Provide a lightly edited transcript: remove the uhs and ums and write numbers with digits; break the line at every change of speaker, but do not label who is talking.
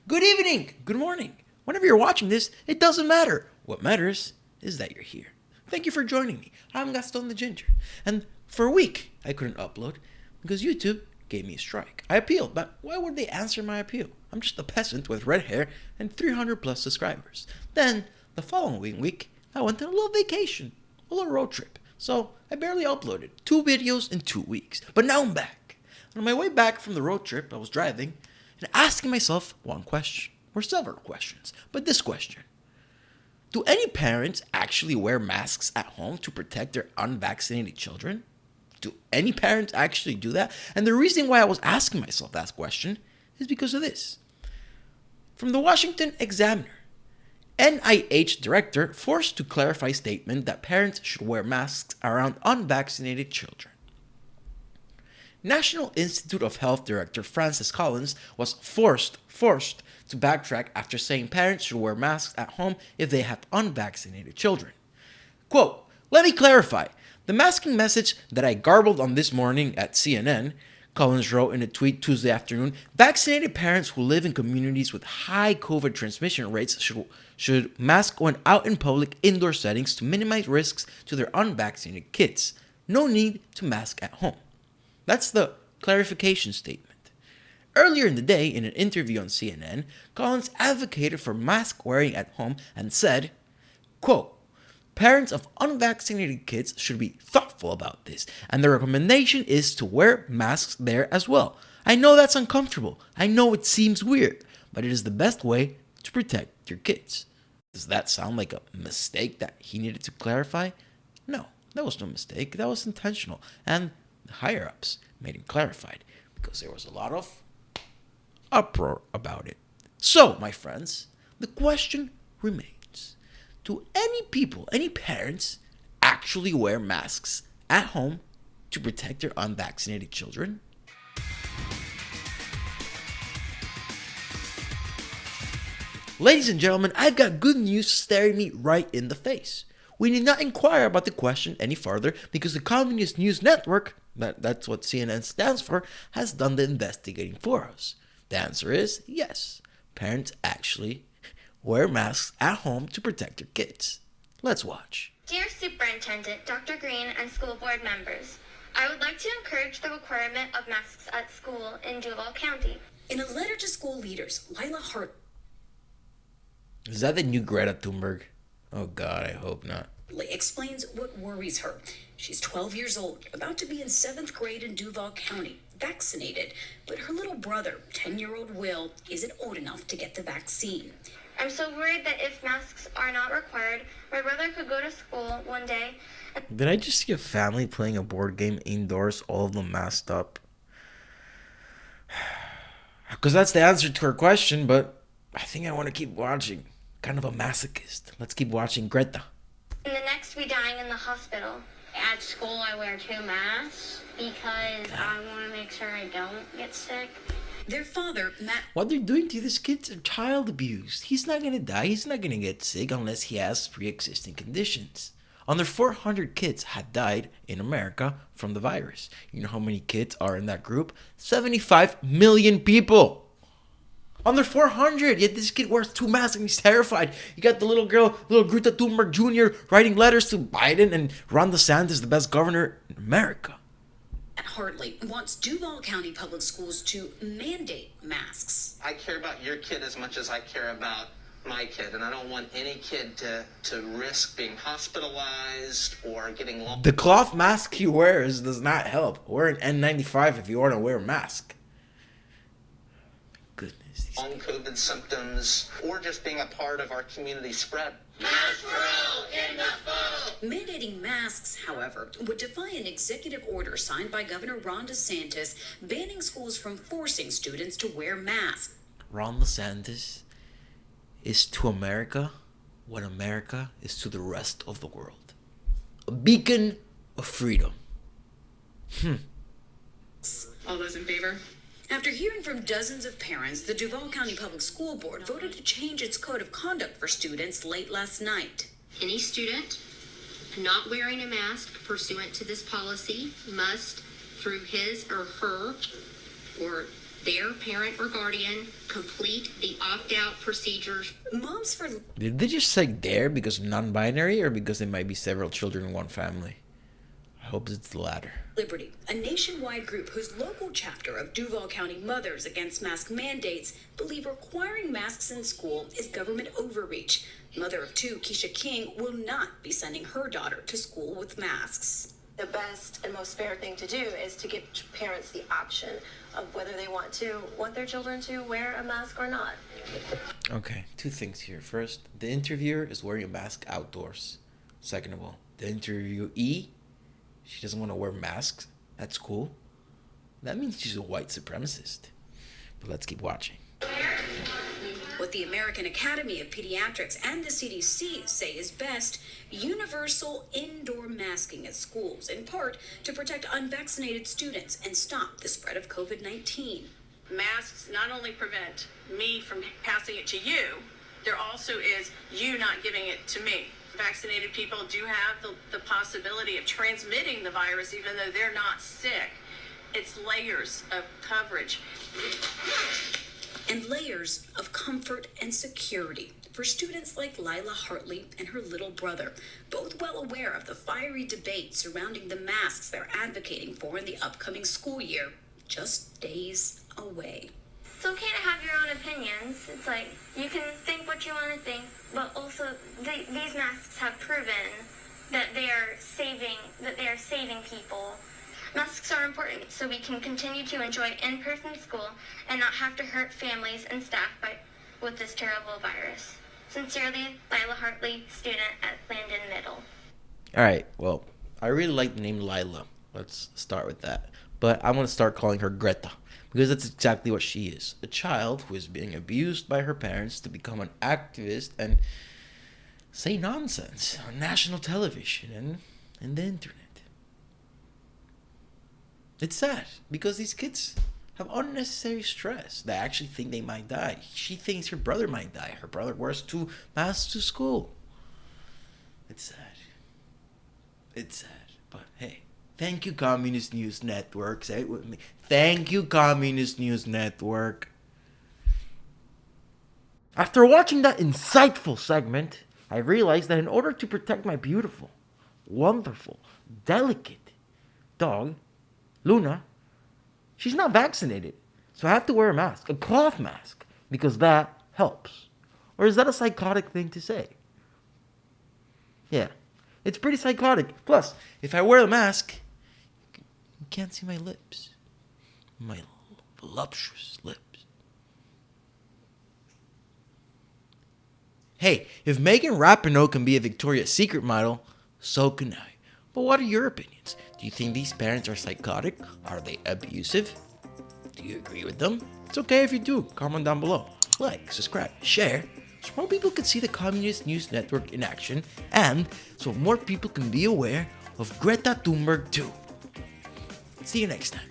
good evening, good morning. Whenever you're watching this, it doesn't matter. What matters is that you're here. Thank you for joining me. I'm Gaston the Ginger. And for a week, I couldn't upload because YouTube gave me a strike. I appealed, but why would they answer my appeal? I'm just a peasant with red hair and 300 plus subscribers. Then, the following week, I went on a little vacation, a little road trip. So, I barely uploaded 2 videos in 2 weeks. But now I'm back. On my way back from the road trip, I was driving and asking myself one question, or several questions, but this question. Do any parents actually wear masks at home to protect their unvaccinated children? Do any parents actually do that? And the reason why I was asking myself that question is because of this. From the Washington Examiner, NIH director forced to clarify statement that parents should wear masks around unvaccinated children. National Institute of Health Director Francis Collins was forced to backtrack after saying parents should wear masks at home if they have unvaccinated children. Quote, "Let me clarify. The masking message that I garbled on this morning at CNN," Collins wrote in a tweet Tuesday afternoon, "vaccinated parents who live in communities with high COVID transmission rates should mask when out in public indoor settings to minimize risks to their unvaccinated kids. No need to mask at home." That's the clarification statement. Earlier in the day, in an interview on CNN, Collins advocated for mask wearing at home and said, quote, "Parents of unvaccinated kids should be thoughtful about this, and the recommendation is to wear masks there as well. I know that's uncomfortable. I know it seems weird, but it is the best way to protect your kids." Does that sound like a mistake that he needed to clarify? No, that was no mistake. That was intentional, and the higher-ups made him clarified because there was a lot of uproar about it. So, my friends, the question remains. Do any people, any parents, actually wear masks at home to protect their unvaccinated children? Ladies and gentlemen, I've got good news staring me right in the face. We need not inquire about the question any further because the Communist News Network, that's what CNN stands for, has done the investigating for us. The answer is yes. Parents actually wear masks at home to protect their kids. Let's watch.
Dear Superintendent, Dr. Green, and school board members, I would like to encourage the requirement of masks at school in Duval County.
In a letter to school leaders, Lila Hart
Is that the new Greta Thunberg? Oh God, I hope not.
explains what worries her. She's 12 years old, about to be in 7th grade in Duval County, vaccinated, but her little brother, 10-year-old Will, isn't old enough to get the vaccine.
I'm so worried that if masks are not required, my brother could go to school one day.
Did I just see a family playing a board game indoors, all of them masked up? Because that's the answer to her question, but I think I want to keep watching. Kind of a masochist. Let's keep watching Greta.
And the next be dying in the hospital.
At school, I wear 2 masks because I want to make sure I don't get sick.
Their father, Matt,
What they're doing to this kid's child abuse. He's not going to die. He's not going to get sick unless he has pre-existing conditions. Under 400 kids had died in America from the virus. You know how many kids are in that group? 75 million people. Under 400, yet this kid wears 2 masks and he's terrified. You got the little girl, little Greta Thunberg Jr. writing letters to Biden and Ron DeSantis, the best governor in America.
Hartley wants Duval County Public Schools to mandate masks.
I care about your kid as much as I care about my kid, and I don't want any kid to risk being hospitalized or getting long.
The cloth mask he wears does not help. Wear an N95 if you want to wear a mask. Goodness.
Long COVID symptoms, or just being a part of our community spread.
Mandating masks, however, would defy an executive order signed by Governor Ron DeSantis banning schools from forcing students to wear masks.
Ron DeSantis is to America what America is to the rest of the world. A beacon of freedom.
All those in favor?
After hearing from dozens of parents, the Duval County Public School Board voted to change its code of conduct for students late last night.
Any student not wearing a mask pursuant to this policy must, through his or her or their parent or guardian complete the opt-out procedures.
Moms for
Did they just say there because of non-binary or because there might be several children in one family? I hope it's the latter.
Liberty, a nationwide group whose local chapter of Duval County Mothers Against Mask Mandates believe requiring masks in school is government overreach. Mother of two, Keisha King, will not be sending her daughter to school with masks.
The best and most fair thing to do is to give parents the option of whether they want their children to wear a mask or not.
Okay, two things here. First, the interviewer is wearing a mask outdoors. Second of all, the interviewee, she doesn't want to wear masks. That's cool. That means she's a white supremacist. But let's keep watching.
What the American Academy of Pediatrics and the CDC say is best, universal indoor masking at schools, in part to protect unvaccinated students and stop the spread of COVID-19.
Masks not only prevent me from passing it to you, there also is you not giving it to me. Vaccinated people do have the possibility of transmitting the virus even though they're not sick. It's layers of coverage.
And layers of comfort and security for students like Lila Hartley and her little brother, both well aware of the fiery debate surrounding the masks they're advocating for in the upcoming school year, just days away.
It's okay to have your own opinions. It's like, you can think what you want to think, but also these masks have proven that they are saving people. Masks are important so we can continue to enjoy in-person school and not have to hurt families and staff with this terrible virus. Sincerely, Lila Hartley, student at Landon Middle.
Alright, well, I really like the name Lila. Let's start with that. But I'm going to start calling her Greta, because that's exactly what she is. A child who is being abused by her parents to become an activist and say nonsense on national television and the internet. It's sad, because these kids have unnecessary stress. They actually think they might die. She thinks her brother might die. Her brother wears 2 masks to school. It's sad. It's sad. But hey, thank you, Communist News Network. Say it with me. Thank you, Communist News Network. After watching that insightful segment, I realized that in order to protect my beautiful, wonderful, delicate dog, Luna, she's not vaccinated. So I have to wear a mask, a cloth mask, because that helps. Or is that a psychotic thing to say? Yeah, it's pretty psychotic. Plus, if I wear a mask, you can't see my lips. My voluptuous lips. Hey, if Megan Rapinoe can be a Victoria's Secret model, so can I. But what are your opinions? Do you think these parents are psychotic? Are they abusive? Do you agree with them? It's okay if you do. Comment down below. Like, subscribe, share, so more people can see the Communist News Network in action, and so more people can be aware of Greta Thunberg too. See you next time.